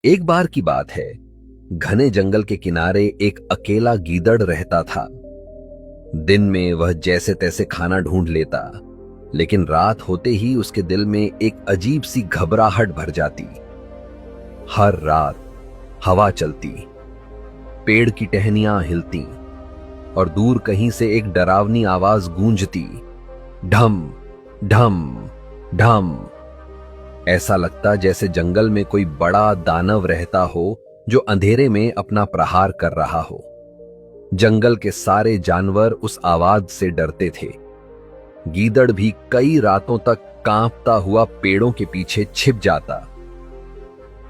एक बार की बात है, घने जंगल के किनारे एक अकेला गीदड़ रहता था। दिन में वह जैसे तैसे खाना ढूंढ लेता, लेकिन रात होते ही उसके दिल में एक अजीब सी घबराहट भर जाती। हर रात हवा चलती, पेड़ की टहनियां हिलती और दूर कहीं से एक डरावनी आवाज गूंजती, ढम ढम ढम। ऐसा लगता जैसे जंगल में कोई बड़ा दानव रहता हो जो अंधेरे में अपना प्रहार कर रहा हो। जंगल के सारे जानवर उस आवाज से डरते थे। गीदड़ भी कई रातों तक कांपता हुआ पेड़ों के पीछे छिप जाता।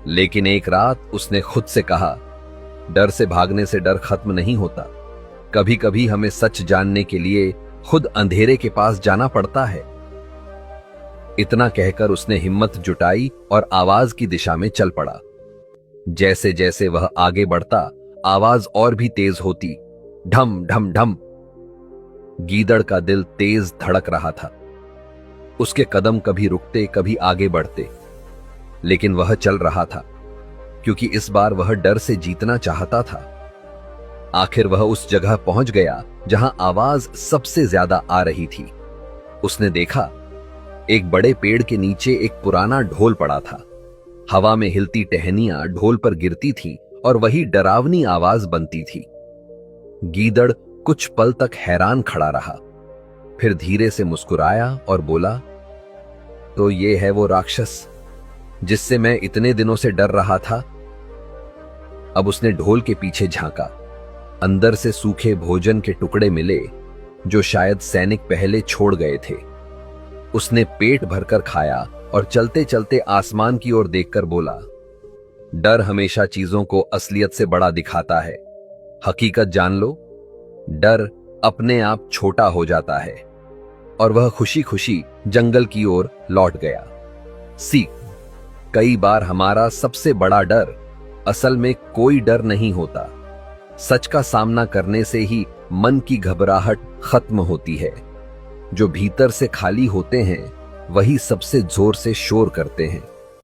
लेकिन एक रात उसने खुद से कहा, डर से भागने से डर खत्म नहीं होता। कभी कभी हमें सच जानने के लिए खुद अंधेरे के पास जाना पड़ता है। इतना कहकर उसने हिम्मत जुटाई और आवाज की दिशा में चल पड़ा। जैसे जैसे वह आगे बढ़ता, आवाज और भी तेज होती, ढम ढम ढम। गीदड़ का दिल तेज धड़क रहा था। उसके कदम कभी रुकते, कभी आगे बढ़ते, लेकिन वह चल रहा था, क्योंकि इस बार वह डर से जीतना चाहता था। आखिर वह उस जगह पहुंच गया जहां आवाज सबसे ज्यादा आ रही थी। उसने देखा, एक बड़े पेड़ के नीचे एक पुराना ढोल पड़ा था। हवा में हिलती टहनियां ढोल पर गिरती थीं और वही डरावनी आवाज बनती थी। गीदड़ कुछ पल तक हैरान खड़ा रहा, फिर धीरे से मुस्कुराया और बोला, तो ये है वो राक्षस जिससे मैं इतने दिनों से डर रहा था। अब उसने ढोल के पीछे झांका। अंदर से सूखे भोजन के टुकड़े मिले जो शायद सैनिक पहले छोड़ गए थे। उसने पेट भरकर खाया और चलते चलते आसमान की ओर देखकर बोला, डर हमेशा चीजों को असलियत से बड़ा दिखाता है। हकीकत जान लो, डर अपने आप छोटा हो जाता है। और वह खुशी खुशी जंगल की ओर लौट गया। सीख, कई बार हमारा सबसे बड़ा डर असल में कोई डर नहीं होता। सच का सामना करने से ही मन की घबराहट खत्म होती है। जो भीतर से खाली होते हैं वही सबसे जोर से शोर करते हैं।